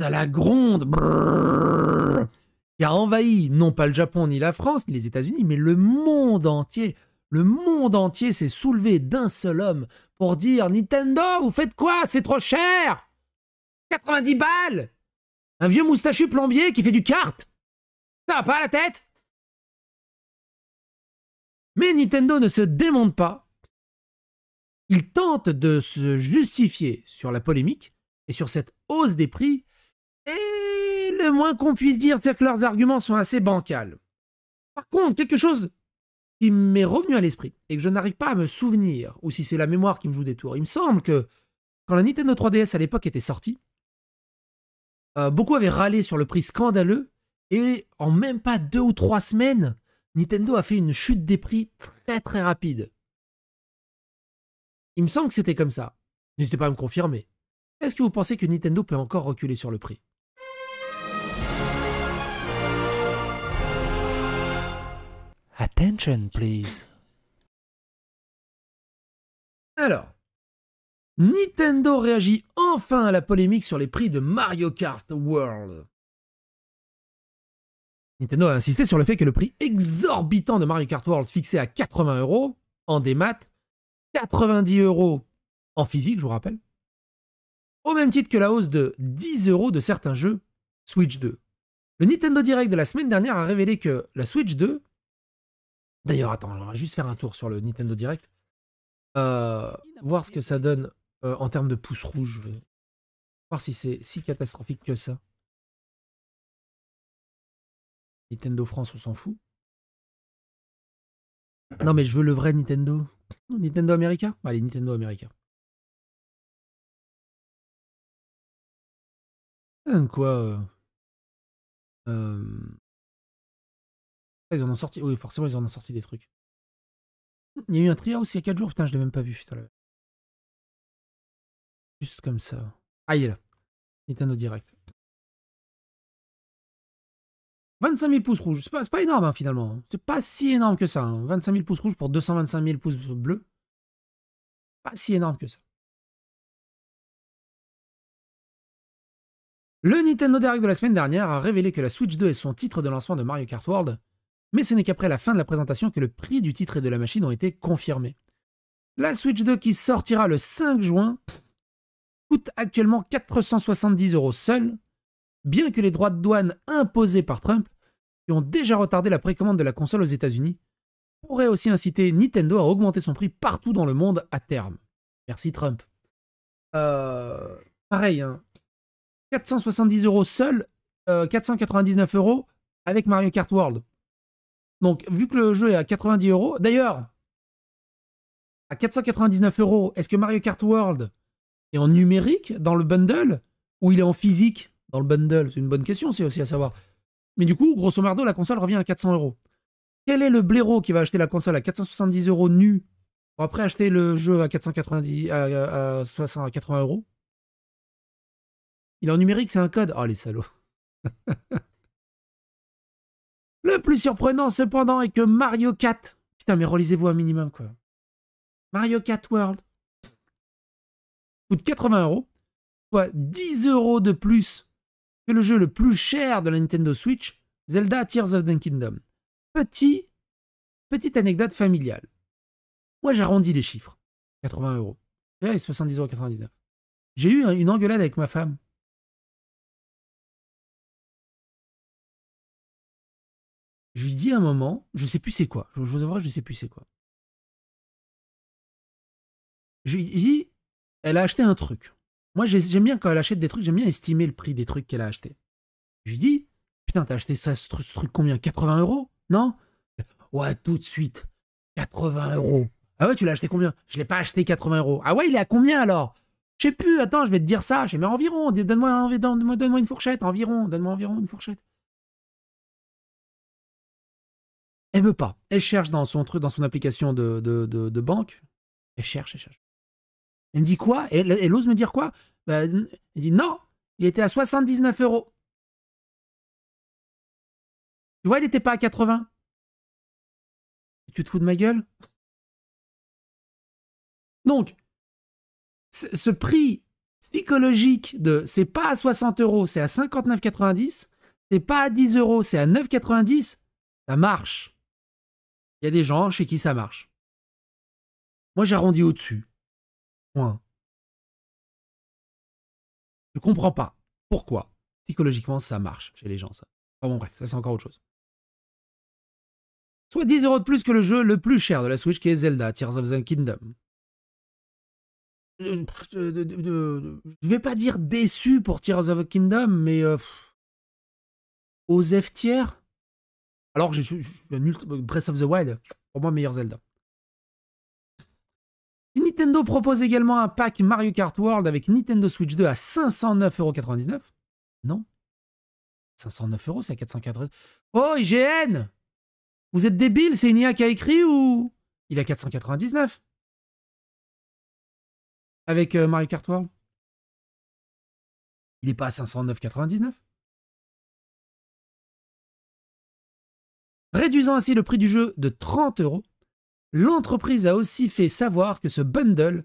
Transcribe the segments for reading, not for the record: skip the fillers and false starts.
à la gronde, brrr, qui a envahi non pas le Japon ni la France ni les États-Unis, mais le monde entier. Le monde entier s'est soulevé d'un seul homme pour dire « Nintendo, vous faites quoi? C'est trop cher! 90 balles! Un vieux moustachu plombier qui fait du kart! Ça va pas à la tête ?» Mais Nintendo ne se démonte pas. Il tente de se justifier sur la polémique et sur cette hausse des prix. Et le moins qu'on puisse dire, c'est que leurs arguments sont assez bancals. Par contre, quelque chose qui m'est revenu à l'esprit et que je n'arrive pas à me souvenir, ou si c'est la mémoire qui me joue des tours, il me semble que quand la Nintendo 3DS à l'époque était sortie, beaucoup avaient râlé sur le prix scandaleux et en même pas 2 ou 3 semaines, Nintendo a fait une chute des prix très très rapide. Il me semble que c'était comme ça. N'hésitez pas à me confirmer. Est-ce que vous pensez que Nintendo peut encore reculer sur le prix? Attention, please. Alors, Nintendo réagit enfin à la polémique sur les prix de Mario Kart World. Nintendo a insisté sur le fait que le prix exorbitant de Mario Kart World fixé à 80 € en démat, 90 € en physique, je vous rappelle, au même titre que la hausse de 10 € de certains jeux Switch 2. Le Nintendo Direct de la semaine dernière a révélé que la Switch 2... D'ailleurs, attends, on va juste faire un tour sur le Nintendo Direct. Voir ce que ça donne en termes de pouces rouges. Voir si c'est si catastrophique que ça. Nintendo France, on s'en fout. Non, mais je veux le vrai Nintendo. Nintendo America? Allez, Nintendo America. Ça donne quoi Ils en ont sorti... Oui, forcément, ils en ont sorti des trucs. Il y a eu un Treehouse il y a 4 jours. Putain, je l'ai même pas vu. Putain, là. Juste comme ça. Ah, il est là. Nintendo Direct. 25 000 pouces rouges. C'est pas énorme, hein, finalement. C'est pas si énorme que ça. Hein. 25 000 pouces rouges pour 225 000 pouces bleus. Pas si énorme que ça. Le Nintendo Direct de la semaine dernière a révélé que la Switch 2 est son titre de lancement de Mario Kart World, mais ce n'est qu'après la fin de la présentation que le prix du titre et de la machine ont été confirmés. La Switch 2 qui sortira le 5 juin coûte actuellement 470 € seul, bien que les droits de douane imposés par Trump, qui ont déjà retardé la précommande de la console aux États-Unis, pourraient aussi inciter Nintendo à augmenter son prix partout dans le monde à terme. Merci Trump. Pareil, hein. 470 € seul, 499 € avec Mario Kart World. Donc, vu que le jeu est à 90 €, d'ailleurs, à 499 €, est-ce que Mario Kart World est en numérique dans le bundle ou il est en physique dans le bundle? C'est une bonne question, c'est aussi à savoir. Mais du coup, grosso merdo, la console revient à 400 €. Quel est le blaireau qui va acheter la console à 470 € nu pour après acheter le jeu à 490 à 80 €? Il est en numérique, c'est un code. Oh, les salauds. Le plus surprenant, cependant, est que Mario Kart... Putain, mais relisez-vous un minimum, quoi. Mario Kart World coûte 80 €, soit 10 € de plus que le jeu le plus cher de la Nintendo Switch, Zelda Tears of the Kingdom. Petite anecdote familiale. Moi, j'arrondis les chiffres. 80 €. Et 70,99 €. J'ai eu une engueulade avec ma femme. Je lui dis à un moment, je sais plus c'est quoi. Je vous avouerai, je sais plus c'est quoi. Je lui dis, elle a acheté un truc. Moi, j'aime bien quand elle achète des trucs, j'aime bien estimer le prix des trucs qu'elle a acheté. Je lui dis, putain, t'as acheté ça, ce truc combien? 80 €? Non? Ouais, tout de suite. 80 €. Ah ouais, tu l'as acheté combien? Je l'ai pas acheté 80 €. Ah ouais, il est à combien alors? Je sais plus, attends, je vais te dire ça. Je sais, mais environ, donne-moi une fourchette, environ, donne-moi environ une fourchette. Elle veut pas. Elle cherche dans son truc, dans son application de banque. Elle cherche, elle cherche. Elle me dit quoi? Elle ose me dire quoi? Elle dit non, il était à 79 €. Tu vois, il n'était pas à 80. Tu te fous de ma gueule? Donc, ce prix psychologique de c'est pas à 60 euros, c'est à 59,90, c'est pas à 10 euros, c'est à 9,90, ça marche. Il y a des gens chez qui ça marche. Moi, j'arrondis au-dessus. Point. Je comprends pas pourquoi, psychologiquement, ça marche chez les gens, ça. Enfin bon, bref, ça c'est encore autre chose. Soit 10 euros de plus que le jeu le plus cher de la Switch qui est Zelda, Tears of the Kingdom. Je vais pas dire déçu pour Tears of the Kingdom, mais aux F tiers. Alors je suis nul. Breath of the Wild, pour moi, meilleur Zelda. Nintendo propose également un pack Mario Kart World avec Nintendo Switch 2 à 509,99 €. Non. 509 €, c'est à 480. Oh, IGN! Vous êtes débile, c'est une IA qui a écrit ou... Il est à 499 avec Mario Kart World. Il n'est pas à 509,99. Réduisant ainsi le prix du jeu de 30 €, l'entreprise a aussi fait savoir que ce bundle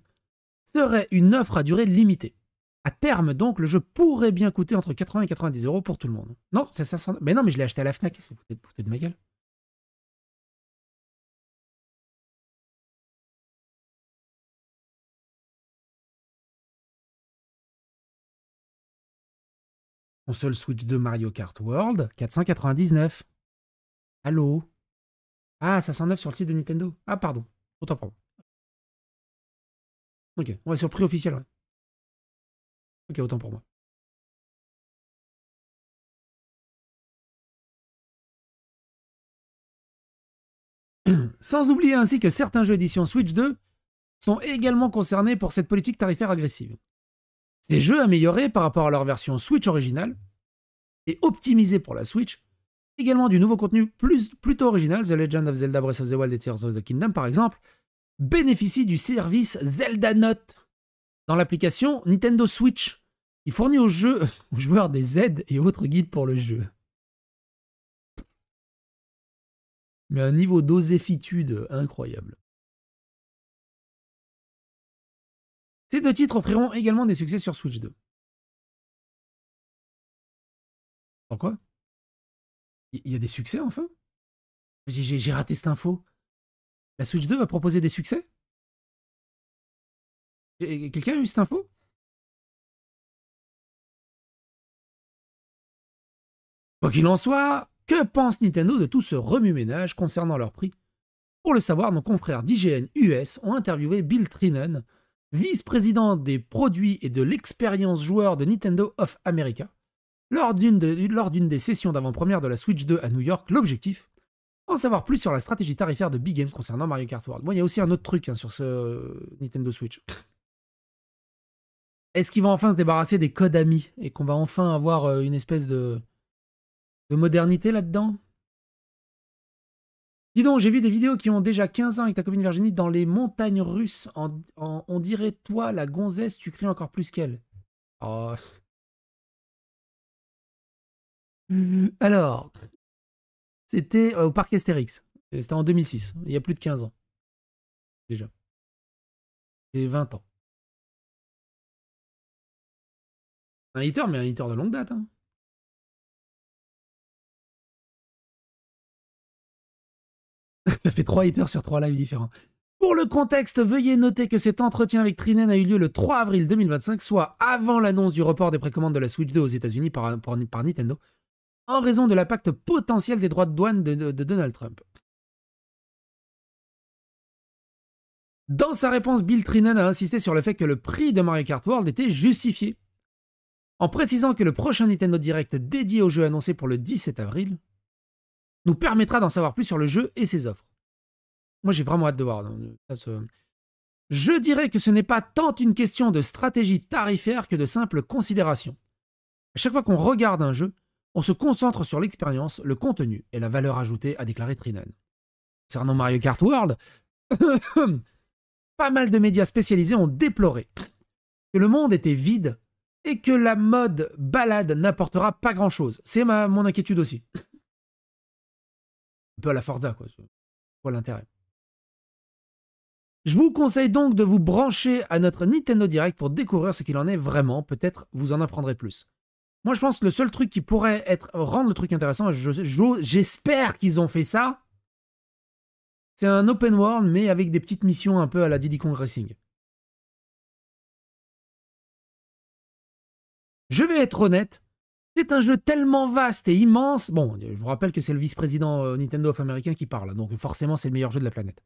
serait une offre à durée limitée. À terme, donc, le jeu pourrait bien coûter entre 80 et 90 € pour tout le monde. Non, c'est 500... Mais non, mais je l'ai acheté à la Fnac. Vous foutez de ma gueule. Console Switch 2 Mario Kart World, 499. Allô? Ah, 509 sur le site de Nintendo. Ah, pardon. Autant pour moi. Ok, on est sur le prix officiel, ouais. Ok, autant pour moi. Sans oublier ainsi que certains jeux édition Switch 2 sont également concernés pour cette politique tarifaire agressive. Ces jeux améliorés par rapport à leur version Switch originale et optimisés pour la Switch, également du nouveau contenu plutôt original, The Legend of Zelda Breath of the Wild et Tears of the Kingdom par exemple, bénéficient du service Zelda Note dans l'application Nintendo Switch. Il fournit aux joueurs des aides et autres guides pour le jeu. Mais un niveau d'oséfitude incroyable. Ces deux titres offriront également des succès sur Switch 2. Pourquoi? Il y a des succès enfin? J'ai raté cette info. La Switch 2 va proposer des succès? Quelqu'un a eu cette info? Quoi qu'il en soit, que pense Nintendo de tout ce remue-ménage concernant leur prix? Pour le savoir, nos confrères d'IGN US ont interviewé Bill Trinen, vice-président des produits et de l'expérience joueur de Nintendo of America, lors d'une des sessions d'avant-première de la Switch 2 à New York. L'objectif, en savoir plus sur la stratégie tarifaire de Big N concernant Mario Kart World. Bon, il y a aussi un autre truc sur ce Nintendo Switch. Est-ce qu'ils vont enfin se débarrasser des codes amis et qu'on va enfin avoir une espèce de modernité là-dedans? Dis donc, j'ai vu des vidéos qui ont déjà 15 ans avec ta copine Virginie dans les montagnes russes. On dirait, toi, la gonzesse, tu cries encore plus qu'elle. Oh. Alors, c'était au parc Astérix. C'était en 2006. Il y a plus de 15 ans. Déjà. J'ai 20 ans. Un hitter, mais un hitter de longue date. Hein. Ça fait 3 hitters sur 3 lives différents. Pour le contexte, veuillez noter que cet entretien avec Trinen a eu lieu le 3 avril 2025, soit avant l'annonce du report des précommandes de la Switch 2 aux États-Unis par Nintendo, en raison de l'impact potentiel des droits de douane de Donald Trump. Dans sa réponse, Bill Trinen a insisté sur le fait que le prix de Mario Kart World était justifié, en précisant que le prochain Nintendo Direct dédié au jeu annoncé pour le 17 avril nous permettra d'en savoir plus sur le jeu et ses offres. Moi, j'ai vraiment hâte de voir. Je dirais que ce n'est pas tant une question de stratégie tarifaire que de simple considération. À chaque fois qu'on regarde un jeu, on se concentre sur l'expérience, le contenu et la valeur ajoutée, a déclaré Trinen. Concernant Mario Kart World, pas mal de médias spécialisés ont déploré que le monde était vide et que la mode balade n'apportera pas grand-chose. C'est mon inquiétude aussi. Un peu à la Forza, quoi. C'est quoi l'intérêt? Je vous conseille donc de vous brancher à notre Nintendo Direct pour découvrir ce qu'il en est vraiment. Peut-être vous en apprendrez plus. Moi, je pense que le seul truc qui pourrait rendre le truc intéressant, j'espère qu'ils ont fait ça, c'est un open world, mais avec des petites missions un peu à la Diddy Kong Racing. Je vais être honnête, c'est un jeu tellement vaste et immense. Bon, je vous rappelle que c'est le vice-président Nintendo of américain qui parle, donc forcément c'est le meilleur jeu de la planète.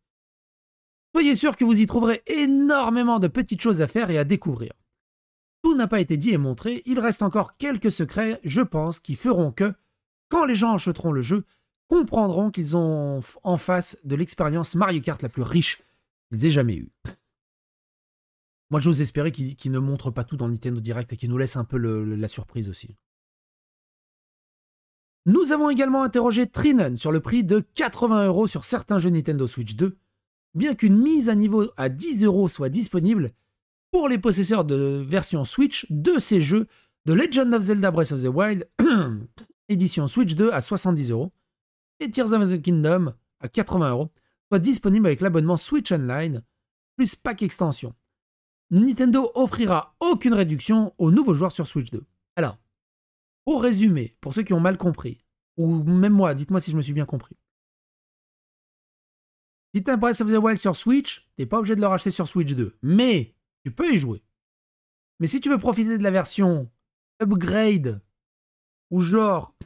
Soyez sûr que vous y trouverez énormément de petites choses à faire et à découvrir. Tout n'a pas été dit et montré, il reste encore quelques secrets, je pense, qui feront que, quand les gens achèteront le jeu, comprendront qu'ils ont en face de l'expérience Mario Kart la plus riche qu'ils aient jamais eue. Moi, j'ose espérer qu'ils ne montrent pas tout dans Nintendo Direct et qu'ils nous laissent un peu la surprise aussi. Nous avons également interrogé Trinen sur le prix de 80 € sur certains jeux Nintendo Switch 2, bien qu'une mise à niveau à 10 € soit disponible pour les possesseurs de version Switch de ces jeux de Legend of Zelda Breath of the Wild, édition Switch 2 à 70 € et Tears of the Kingdom à 80 €, soit disponible avec l'abonnement Switch Online plus pack extension. Nintendo offrira aucune réduction aux nouveaux joueurs sur Switch 2. Alors, pour résumer, pour ceux qui ont mal compris, ou même moi, dites-moi si je me suis bien compris. Si tu as Breath of the Wild sur Switch, tu n'es pas obligé de le racheter sur Switch 2, mais tu peux y jouer. Mais si tu veux profiter de la version upgrade, ou genre, tu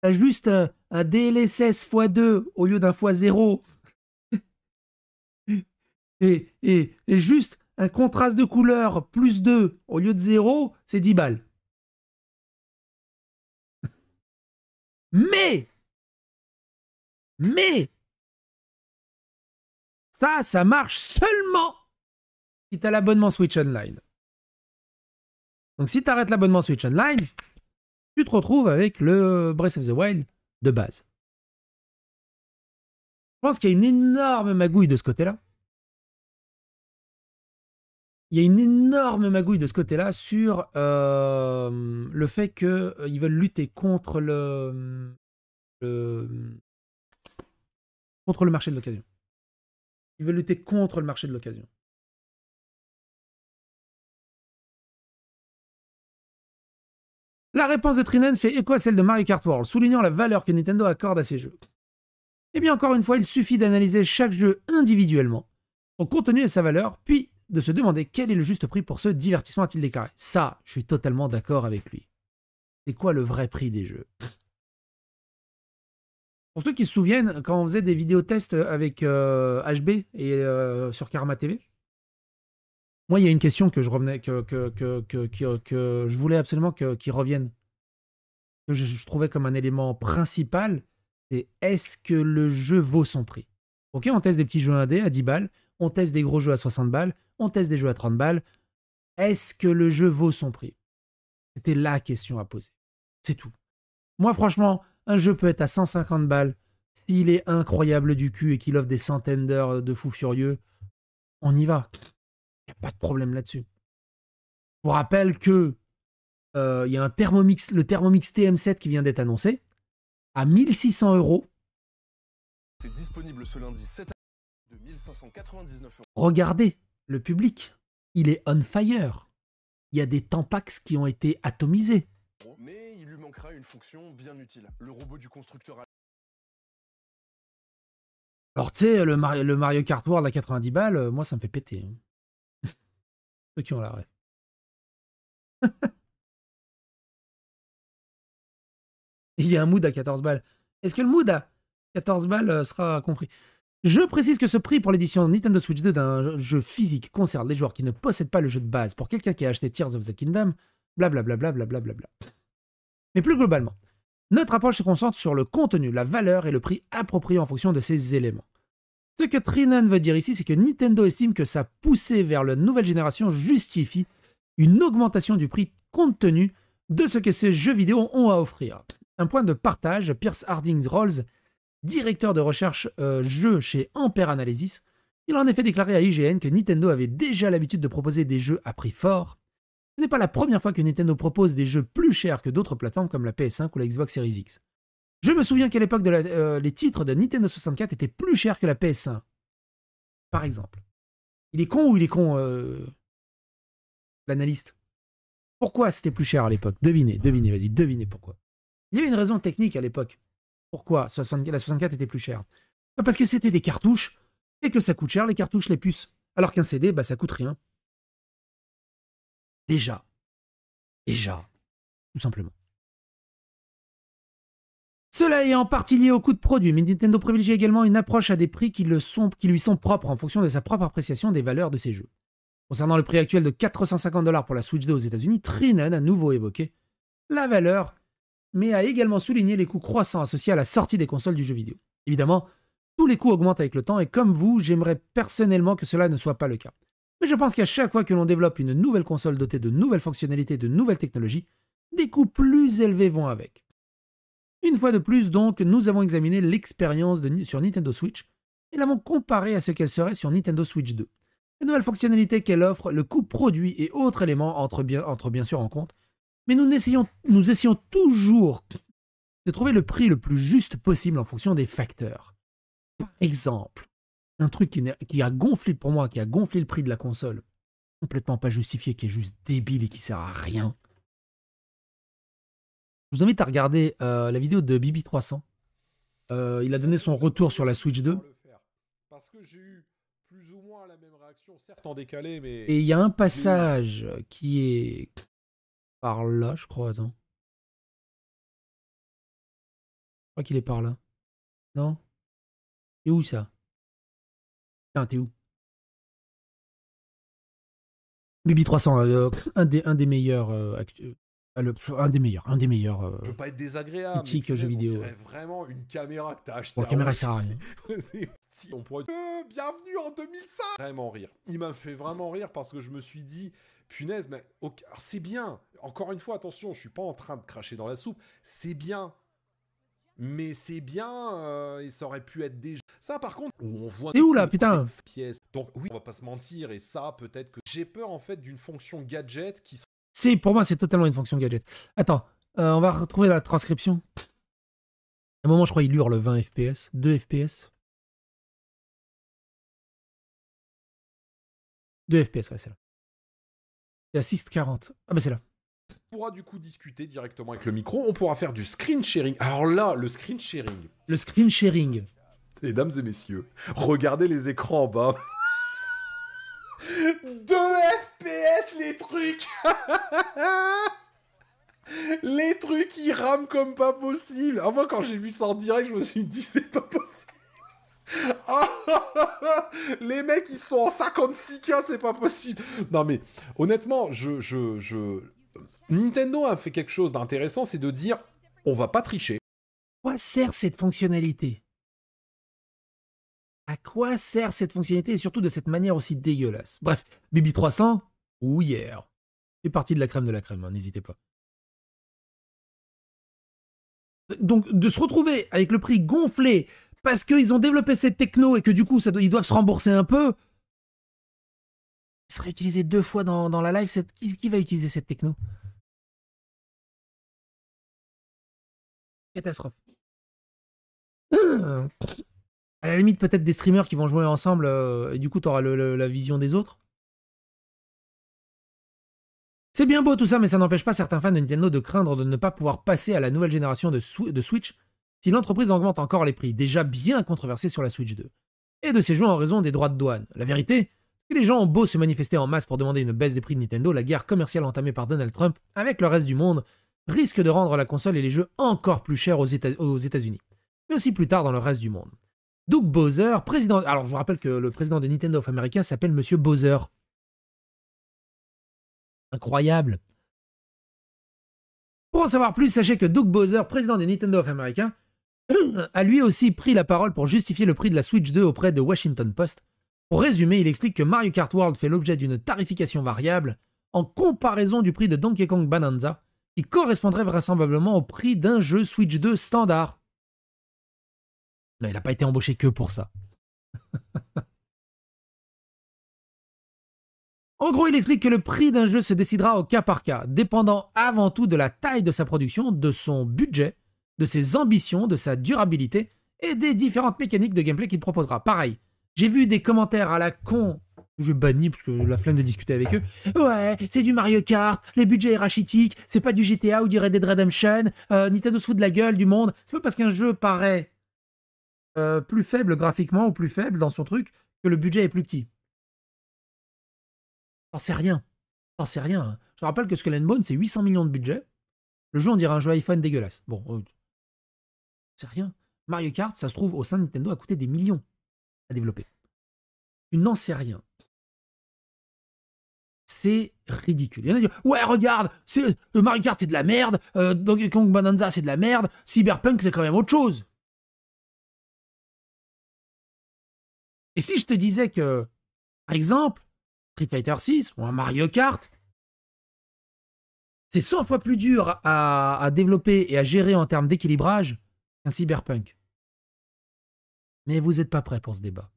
as juste un DLSS x2 au lieu d'un x0, et juste un contraste de couleur plus 2 au lieu de 0, c'est 10 balles. Mais, ça marche seulement si tu as l'abonnement Switch Online. Donc si tu arrêtes l'abonnement Switch Online, tu te retrouves avec le Breath of the Wild de base. Je pense qu'il y a une énorme magouille de ce côté-là. Il y a une énorme magouille de ce côté-là sur le fait qu'ils veulent lutter contre le marché de l'occasion. Ils veulent lutter contre le marché de l'occasion. La réponse de Trinen fait écho à celle de Mario Kart World, soulignant la valeur que Nintendo accorde à ces jeux. Eh bien, encore une fois, il suffit d'analyser chaque jeu individuellement, son contenu et sa valeur, puis de se demander quel est le juste prix pour ce divertissement, a-t-il déclaré. Ça, je suis totalement d'accord avec lui. C'est quoi le vrai prix des jeux? Pour ceux qui se souviennent, quand on faisait des vidéos tests avec HB et sur Karma TV, moi, il y a une question que je revenais, que je voulais absolument qu'il revienne, que je trouvais comme un élément principal, c'est est-ce que le jeu vaut son prix? Ok, on teste des petits jeux indés à 10 balles, on teste des gros jeux à 60 balles, on teste des jeux à 30 balles. Est-ce que le jeu vaut son prix? C'était la question à poser. C'est tout. Moi, franchement, un jeu peut être à 150 balles. S'il est incroyable du cul et qu'il offre des centaines d'heures de fous furieux, on y va. Il n'y a pas de problème là-dessus. Je vous rappelle que il y a le Thermomix TM7 qui vient d'être annoncé à 1600 €. C'est disponible ce lundi 7 de 1599 €. Regardez le public. Il est on fire. Il y a des Tampax qui ont été atomisés. Mais il lui manquera une fonction bien utile. Le robot du constructeur. Alors tu sais, le Mario Kart World à 90 balles, moi ça me fait péter. Ceux qui ont la rêve. Il y a un mood à 14 balles. Est-ce que le mood à 14 balles sera compris? Je précise que ce prix pour l'édition Nintendo Switch 2 d'un jeu physique concerne les joueurs qui ne possèdent pas le jeu de base. Pour quelqu'un qui a acheté Tears of the Kingdom, blablabla. Mais plus globalement, notre approche se concentre sur le contenu, la valeur et le prix approprié en fonction de ces éléments. Ce que Trinen veut dire ici, c'est que Nintendo estime que sa poussée vers la nouvelle génération justifie une augmentation du prix compte tenu de ce que ces jeux vidéo ont à offrir. Un point de partage, Pierce Harding-Rolls, directeur de recherche jeux chez Ampere Analysis, il a en effet déclaré à IGN que Nintendo avait déjà l'habitude de proposer des jeux à prix fort. Ce n'est pas la première fois que Nintendo propose des jeux plus chers que d'autres plateformes comme la PS5 ou la Xbox Series X. Je me souviens qu'à l'époque, les titres de Nintendo 64 étaient plus chers que la PS1. Par exemple. Il est con ou il est con, l'analyste? Pourquoi c'était plus cher à l'époque? Devinez, vas-y, devinez pourquoi. Il y avait une raison technique à l'époque. Pourquoi la 64 était plus chère? Parce que c'était des cartouches, et que ça coûte cher, les cartouches, les puces. Alors qu'un CD, bah, ça coûte rien. Déjà, tout simplement. Cela est en partie lié au coût de produit, mais Nintendo privilégie également une approche à des prix qui lui sont propres en fonction de sa propre appréciation des valeurs de ses jeux. Concernant le prix actuel de 450 $ pour la Switch 2 aux États-Unis, Trinan a nouveau évoqué la valeur, mais a également souligné les coûts croissants associés à la sortie des consoles du jeu vidéo. Évidemment, tous les coûts augmentent avec le temps, et comme vous, j'aimerais personnellement que cela ne soit pas le cas. Mais je pense qu'à chaque fois que l'on développe une nouvelle console dotée de nouvelles fonctionnalités, de nouvelles technologies, des coûts plus élevés vont avec. Une fois de plus, donc, nous avons examiné l'expérience sur Nintendo Switch et l'avons comparée à ce qu'elle serait sur Nintendo Switch 2. Les nouvelles fonctionnalités qu'elle offre, le coût produit et autres éléments entrent bien sûr en compte, mais nous essayons toujours de trouver le prix le plus juste possible en fonction des facteurs. Par exemple, un truc qui a gonflé pour moi, qui a gonflé le prix de la console, complètement pas justifié, qui est juste débile et qui sert à rien. Je vous invite à regarder la vidéo de Bibi300. Il a donné son retour sur la Switch 2. Parce que j'ai eu plus ou moins la même réaction, certes en décalé, mais... Et il y a un passage qui est par là, je crois, attends. Je crois qu'il est par là. Non? C'est où ça? Putain, t'es où? Bibi300, un des meilleurs... un des meilleurs. Je veux pas être désagréable, critiques mais jeux vidéo. on dirait vraiment une caméra que t'as achetée. Bon, la caméra sert à rien. Si on pourrait... bienvenue en 2005. Vraiment rire. Il m'a fait vraiment rire parce que je me suis dit, punaise, mais okay, c'est bien. Encore une fois, attention, je suis pas en train de cracher dans la soupe. C'est bien. Mais c'est bien, et ça aurait pu être déjà... Ça, par contre, où on voit... T'es où, là, putain? Pièces. Donc, oui, on va pas se mentir, et ça, peut-être que... J'ai peur, en fait, d'une fonction gadget qui... Pour moi, c'est totalement une fonction gadget. Attends, on va retrouver la transcription. À un moment, je crois, il hurle 20 FPS. 2 FPS. 2 FPS, ouais, c'est là. C'est Assist 40. Ah bah c'est là. On pourra du coup discuter directement avec le micro. On pourra faire du screen sharing. Alors là, le screen sharing. Le screen sharing. Mesdames et messieurs, regardez les écrans en bas. 2 FPS les trucs. Les trucs qui rament comme pas possible. Ah, moi quand j'ai vu ça en direct, je me suis dit c'est pas possible. Les mecs ils sont en 56K, c'est pas possible. Non mais honnêtement, Nintendo a fait quelque chose d'intéressant, c'est de dire on va pas tricher. À quoi sert cette fonctionnalité? À quoi sert cette fonctionnalité et surtout de cette manière aussi dégueulasse? Bref, Bibi300, ou hier. C'est partie de la crème, hein, n'hésitez pas. Donc, de se retrouver avec le prix gonflé parce qu'ils ont développé cette techno et que du coup, ils doivent se rembourser un peu. Il serait utilisé 2 fois dans la live. Qui va utiliser cette techno? Catastrophe. À la limite, peut-être des streamers qui vont jouer ensemble et du coup, tu auras la vision des autres. C'est bien beau tout ça, mais ça n'empêche pas certains fans de Nintendo de craindre de ne pas pouvoir passer à la nouvelle génération de Switch si l'entreprise augmente encore les prix, déjà bien controversés sur la Switch 2, et de ses jeux en raison des droits de douane. La vérité, c'est que les gens ont beau se manifester en masse pour demander une baisse des prix de Nintendo, la guerre commerciale entamée par Donald Trump avec le reste du monde risque de rendre la console et les jeux encore plus chers aux États-Unis, mais aussi plus tard dans le reste du monde. Doug Bowser, président... Alors, je vous rappelle que le président de Nintendo of America s'appelle Monsieur Bowser. Incroyable. Pour en savoir plus, sachez que Doug Bowser, président de Nintendo of America, a lui aussi pris la parole pour justifier le prix de la Switch 2 auprès de Washington Post. Pour résumer, il explique que Mario Kart World fait l'objet d'une tarification variable en comparaison du prix de Donkey Kong Bonanza, qui correspondrait vraisemblablement au prix d'un jeu Switch 2 standard. Non, il n'a pas été embauché que pour ça. En gros, il explique que le prix d'un jeu se décidera au cas par cas, dépendant avant tout de la taille de sa production, de son budget, de ses ambitions, de sa durabilité et des différentes mécaniques de gameplay qu'il proposera. Pareil, j'ai vu des commentaires à la con Je bannis parce que la flemme de discuter avec eux. Ouais, c'est du Mario Kart, les budgets est rachitique, c'est pas du GTA ou du Red Dead Redemption, Nintendo se fout de la gueule du monde. C'est pas parce qu'un jeu paraît plus faible graphiquement ou plus faible dans son truc que le budget est plus petit. T'en sais rien. T'en sais rien. Hein. Je te rappelle que Skull and Bones, c'est 800 millions de budget. Le jeu, on dirait un jeu iPhone dégueulasse. Bon, c'est rien. Mario Kart, ça se trouve, au sein de Nintendo, a coûté des millions à développer. Tu n'en sais rien. C'est ridicule. Il y en a qui disent, ouais, regarde, Mario Kart, c'est de la merde, Donkey Kong Bonanza, c'est de la merde, Cyberpunk, c'est quand même autre chose. Et si je te disais que, par exemple, Street Fighter 6 ou un Mario Kart, c'est 100 fois plus dur à développer et à gérer en termes d'équilibrage qu'un Cyberpunk. Mais vous n'êtes pas prêts pour ce débat.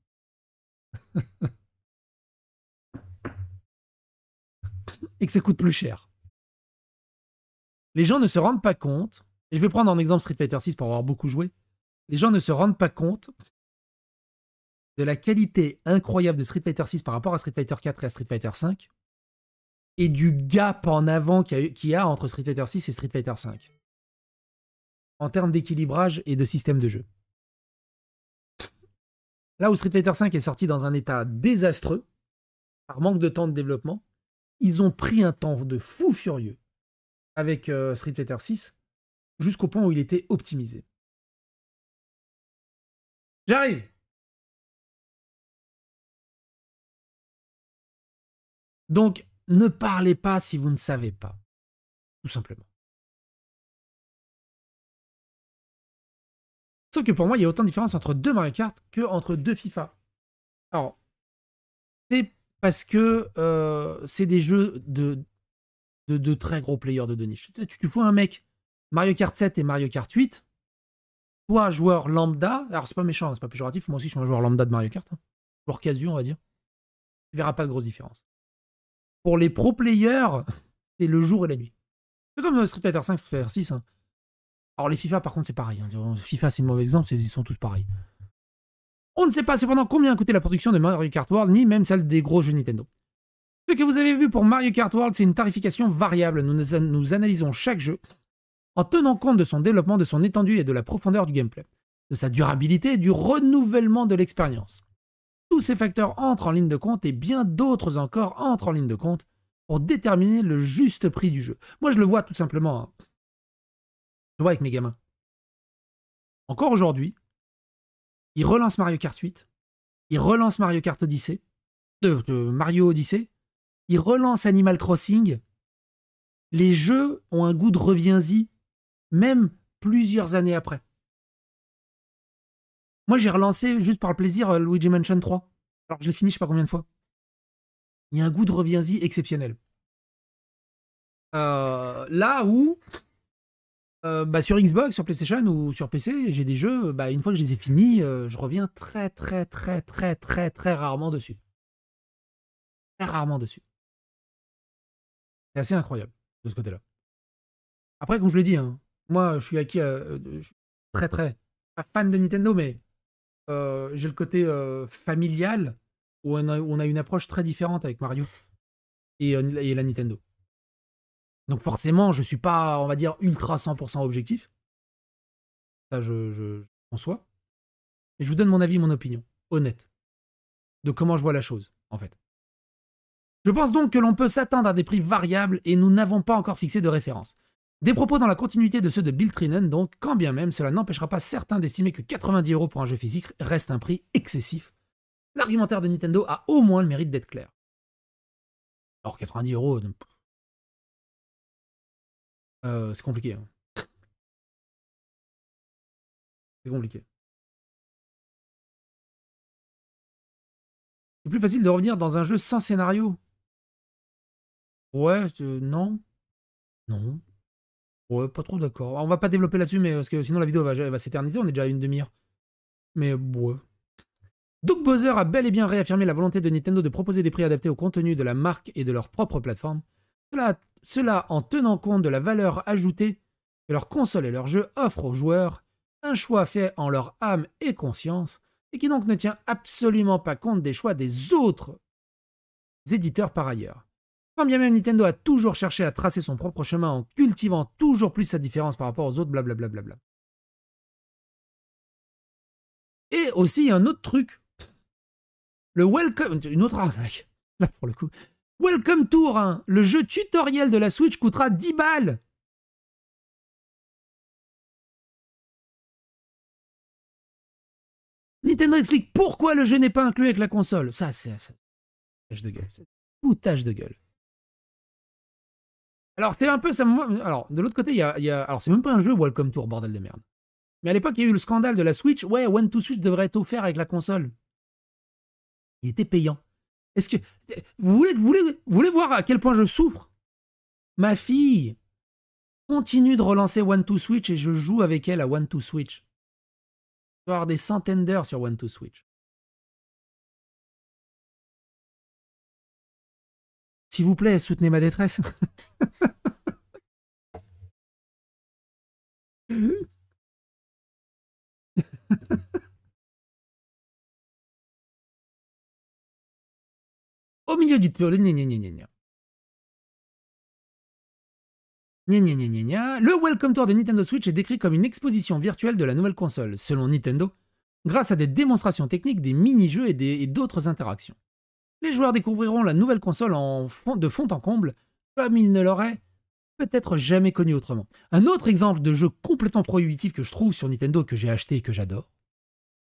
Et que ça coûte plus cher. Les gens ne se rendent pas compte, et je vais prendre en exemple Street Fighter 6 pour avoir beaucoup joué, les gens ne se rendent pas compte de la qualité incroyable de Street Fighter 6 par rapport à Street Fighter 4 et à Street Fighter 5, et du gap en avant qu'il y a entre Street Fighter 6 et Street Fighter 5, en termes d'équilibrage et de système de jeu. Là où Street Fighter 5 est sorti dans un état désastreux, par manque de temps de développement, ils ont pris un temps de fou furieux avec Street Fighter 6 jusqu'au point où il était optimisé. J'arrive. Donc, ne parlez pas si vous ne savez pas. Tout simplement. Sauf que pour moi, il y a autant de différence entre 2 Mario Kart que entre 2 FIFA. Alors, c'est parce que c'est des jeux de très gros players de niche. Tu vois un mec, Mario Kart 7 et Mario Kart 8, toi, joueur lambda, alors c'est pas méchant, c'est pas péjoratif, moi aussi je suis un joueur lambda de Mario Kart, hein. Joueur casu, on va dire. Tu verras pas de grosse différence. Pour les pro players, c'est le jour et la nuit. C'est comme Street Fighter 5, Street Fighter 6. Hein. Alors les FIFA, par contre, c'est pareil. Hein. FIFA, c'est le mauvais exemple, ils sont tous pareils. On ne sait pas cependant combien a coûté la production de Mario Kart World, ni même celle des gros jeux Nintendo. Ce que vous avez vu pour Mario Kart World, c'est une tarification variable. Nous analysons chaque jeu en tenant compte de son développement, de son étendue et de la profondeur du gameplay, de sa durabilité et du renouvellement de l'expérience. Tous ces facteurs entrent en ligne de compte et bien d'autres encore entrent en ligne de compte pour déterminer le juste prix du jeu. Moi, je le vois tout simplement. Hein. Je le vois avec mes gamins. Encore aujourd'hui, ils relancent Mario Kart 8, ils relancent Mario Kart Odyssey, Mario Odyssey, ils relancent Animal Crossing. Les jeux ont un goût de reviens-y, même plusieurs années après. Moi, j'ai relancé juste par le plaisir Luigi Mansion 3. Alors que je l'ai fini je sais pas combien de fois. Il y a un goût de reviens-y exceptionnel. Là où, sur Xbox, sur PlayStation ou sur PC, j'ai des jeux, une fois que je les ai finis, je reviens très rarement dessus. Très rarement dessus. C'est assez incroyable de ce côté-là. Après, comme je l'ai dit, hein, moi, je suis acquis je suis très pas fan de Nintendo, mais j'ai le côté familial où on a une approche très différente avec Mario et la Nintendo. Donc forcément, je suis pas, on va dire, ultra 100% objectif. Ça, je conçois. Et je vous donne mon avis, mon opinion, honnête, de comment je vois la chose, en fait. Je pense donc que l'on peut s'attendre à des prix variables et nous n'avons pas encore fixé de référence. Des propos dans la continuité de ceux de Bill Trinen, donc, quand bien même cela n'empêchera pas certains d'estimer que 90 € pour un jeu physique reste un prix excessif. L'argumentaire de Nintendo a au moins le mérite d'être clair. Alors 90 €, c'est compliqué. Hein. C'est compliqué. C'est plus facile de revenir dans un jeu sans scénario. Ouais, non. Non. Ouais, pas trop d'accord. On va pas développer là-dessus, mais parce que sinon la vidéo va s'éterniser, on est déjà à une demi-heure. Mais ouais. Doug Bowser a bel et bien réaffirmé la volonté de Nintendo de proposer des prix adaptés au contenu de la marque et de leur propre plateforme. Cela en tenant compte de la valeur ajoutée que leurs consoles et leurs jeux offrent aux joueurs, un choix fait en leur âme et conscience, et qui donc ne tient absolument pas compte des choix des autres éditeurs par ailleurs. Quand bien même Nintendo a toujours cherché à tracer son propre chemin en cultivant toujours plus sa différence par rapport aux autres, blablabla. Et aussi un autre truc, le Welcome, une autre arnaque, là pour le coup. Welcome Tour, hein, le jeu tutoriel de la Switch coûtera 10 balles. Nintendo explique pourquoi le jeu n'est pas inclus avec la console. Ça, c'est foutage de gueule. C'est foutage de gueule. Alors, c'est un peu ça. Alors, de l'autre côté, il y a. Alors, c'est même pas un jeu Welcome Tour, bordel de merde. Mais à l'époque, il y a eu le scandale de la Switch. Ouais, One to Switch devrait être offert avec la console. Il était payant. Est-ce que. Vous voulez voir à quel point je souffre? Ma fille continue de relancer One to Switch et je joue avec elle à One to Switch. Je vais avoir des centaines d'heures sur One to Switch. S'il vous plaît, soutenez ma détresse. Au milieu du tour, le Welcome Tour de Nintendo Switch est décrit comme une exposition virtuelle de la nouvelle console, selon Nintendo, grâce à des démonstrations techniques, des mini-jeux et d'autres interactions. Les joueurs découvriront la nouvelle console de fond en comble, comme ils ne l'auraient peut-être jamais connu autrement. Un autre exemple de jeu complètement prohibitif que je trouve sur Nintendo, que j'ai acheté et que j'adore,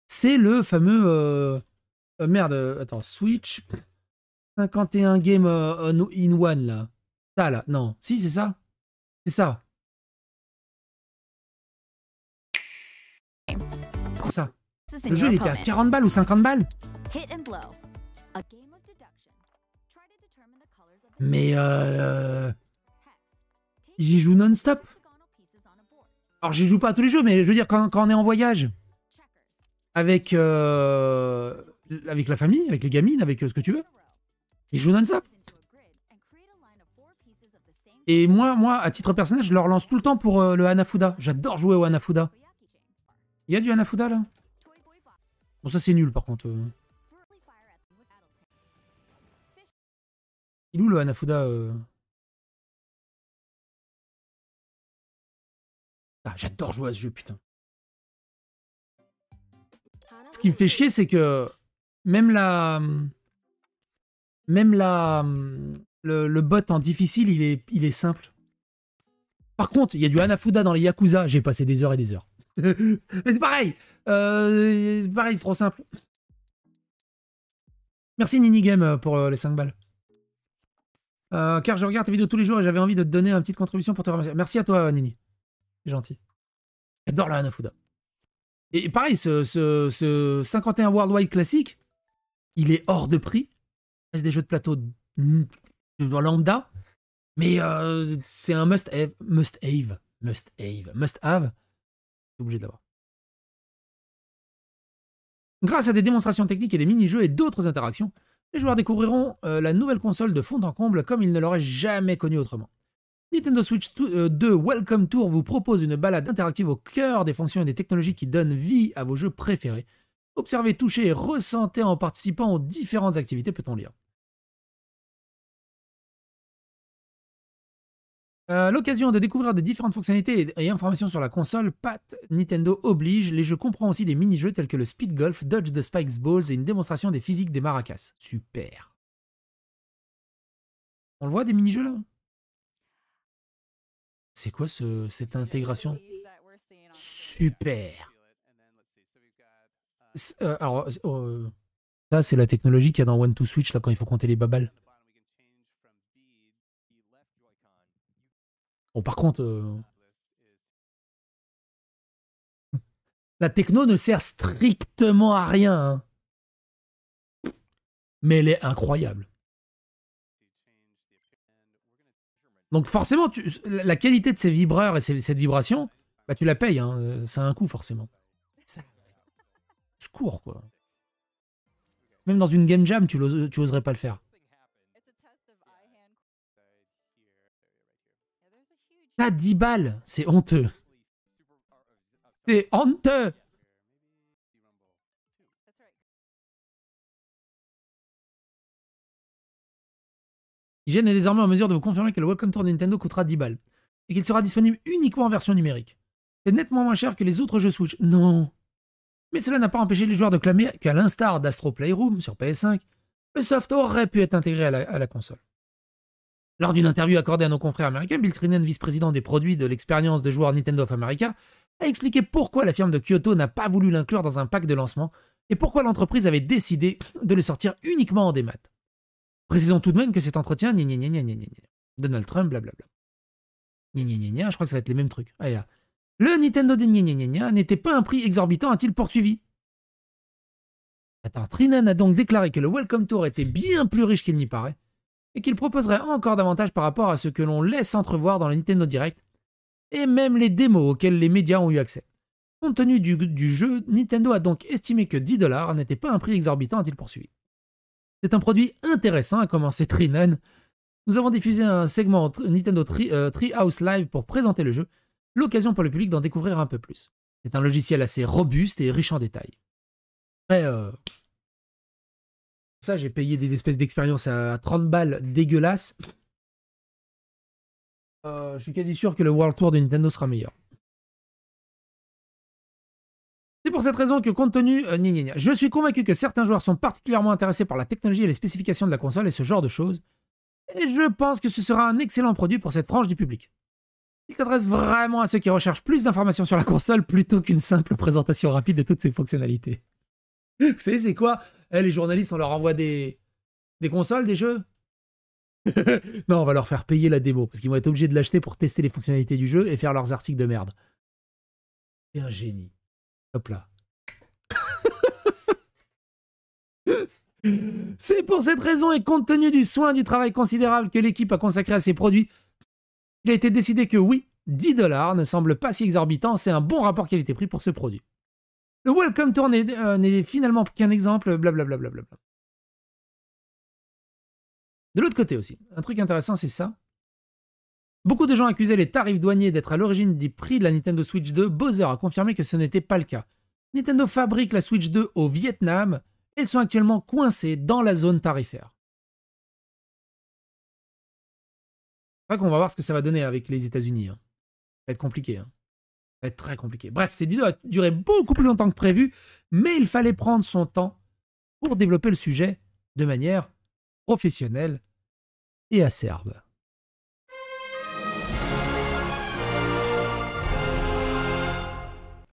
c'est le fameux... attends, Switch 51 Game in One, là. Ça, là, non. Si, c'est ça. C'est ça. C'est ça. Le jeu, il était à 40 balles ou 50 balles. Mais j'y joue non-stop. Alors, j'y joue pas à tous les jeux, mais je veux dire, quand on est en voyage, avec la famille, avec les gamines, avec ce que tu veux, ils jouent non-stop. Et moi, à titre personnel, je leur lance tout le temps pour le Hanafuda. J'adore jouer au Hanafuda. Il y a du Hanafuda, là? Bon, ça, c'est nul, par contre. Il est où, le Hanafuda Ah, j'adore jouer à ce jeu, putain. Ce qui me fait chier, c'est que même le bot en difficile, il est simple. Par contre, il y a du Hanafuda dans les Yakuza. J'ai passé des heures et des heures. Mais c'est pareil. C'est pareil, c'est trop simple. Merci Nini Game pour les 5 balles. Car je regarde tes vidéos tous les jours et j'avais envie de te donner une petite contribution pour te remercier. Merci à toi, Nini. C'est gentil. J'adore la Hanafuda. Et pareil, ce 51 Worldwide classique, il est hors de prix. C'est des jeux de plateau lambda. Mais c'est un must-have. Must-have. T'es obligé de l'avoir. Grâce à des démonstrations techniques et des mini-jeux et d'autres interactions, les joueurs découvriront la nouvelle console de fond en comble comme ils ne l'auraient jamais connue autrement. Nintendo Switch 2 Welcome Tour vous propose une balade interactive au cœur des fonctions et des technologies qui donnent vie à vos jeux préférés. Observez, touchez et ressentez en participant aux différentes activités, peut-on lire. L'occasion de découvrir de différentes fonctionnalités et informations sur la console, Pat Nintendo oblige. Les jeux comprennent aussi des mini-jeux tels que le Speed Golf, Dodge the Spikes Balls et une démonstration des physiques des maracas. Super. On le voit des mini-jeux là? C'est quoi cette intégration? Super. Alors, ça c'est la technologie qu'il y a dans One to Switch là quand il faut compter les babales. Bon, par contre, la techno ne sert strictement à rien. Hein. Mais elle est incroyable. Donc forcément, la qualité de ces vibreurs et cette vibration, bah, tu la payes. Hein. Ça a un coût, forcément. Ça secours, quoi. Même dans une game jam, tu oserais pas le faire. T'as 10 balles, c'est honteux. C'est honteux. IGN est désormais en mesure de vous confirmer que le Welcome Tour de Nintendo coûtera 10 balles et qu'il sera disponible uniquement en version numérique. C'est nettement moins cher que les autres jeux Switch. Non. Mais cela n'a pas empêché les joueurs de clamer qu'à l'instar d'Astro Playroom sur PS5, le soft aurait pu être intégré à la console. Lors d'une interview accordée à nos confrères américains, Bill Trinen, vice-président des produits de l'expérience de joueur Nintendo of America, a expliqué pourquoi la firme de Kyoto n'a pas voulu l'inclure dans un pack de lancement et pourquoi l'entreprise avait décidé de le sortir uniquement en démat. Précisons tout de même que cet entretien, Donald Trump, blablabla. Je crois que ça va être les mêmes trucs. Allez là. Le Nintendo de n'était pas un prix exorbitant, a-t-il poursuivi. Attends, Trinen a donc déclaré que le Welcome Tour était bien plus riche qu'il n'y paraît, et qu'il proposerait encore davantage par rapport à ce que l'on laisse entrevoir dans le Nintendo Direct, et même les démos auxquelles les médias ont eu accès. Compte tenu du jeu, Nintendo a donc estimé que 10 $ n'était pas un prix exorbitant, a-t-il poursuivi. C'est un produit intéressant, a commencé Trinen. Nous avons diffusé un segment Nintendo Treehouse Live pour présenter le jeu, l'occasion pour le public d'en découvrir un peu plus. C'est un logiciel assez robuste et riche en détails. Après, ça, j'ai payé des espèces d'expériences à 30 balles dégueulasses. Je suis quasi sûr que le World Tour de Nintendo sera meilleur. C'est pour cette raison que, compte tenu... je suis convaincu que certains joueurs sont particulièrement intéressés par la technologie et les spécifications de la console et ce genre de choses. Et je pense que ce sera un excellent produit pour cette frange du public. Il s'adresse vraiment à ceux qui recherchent plus d'informations sur la console plutôt qu'une simple présentation rapide de toutes ses fonctionnalités. Vous savez, c'est quoi? Les journalistes, on leur envoie des consoles, des jeux? Non, on va leur faire payer la démo, parce qu'ils vont être obligés de l'acheter pour tester les fonctionnalités du jeu et faire leurs articles de merde. C'est un génie. Hop là. C'est pour cette raison et compte tenu du soin du travail considérable que l'équipe a consacré à ces produits, il a été décidé que oui, 10 $ ne semble pas si exorbitant, c'est un bon rapport qualité-prix pour ce produit. Le Welcome Tour n'est finalement qu'un exemple, blablabla. De l'autre côté aussi, un truc intéressant, c'est ça. Beaucoup de gens accusaient les tarifs douaniers d'être à l'origine des prix de la Nintendo Switch 2. Bowser a confirmé que ce n'était pas le cas. Nintendo fabrique la Switch 2 au Vietnam et elles sont actuellement coincées dans la zone tarifaire. C'est vrai qu'on va voir ce que ça va donner avec les États-Unis. Ça va être compliqué. Ça va être très compliqué. Bref, cette vidéo a duré beaucoup plus longtemps que prévu, mais il fallait prendre son temps pour développer le sujet de manière professionnelle et acerbe.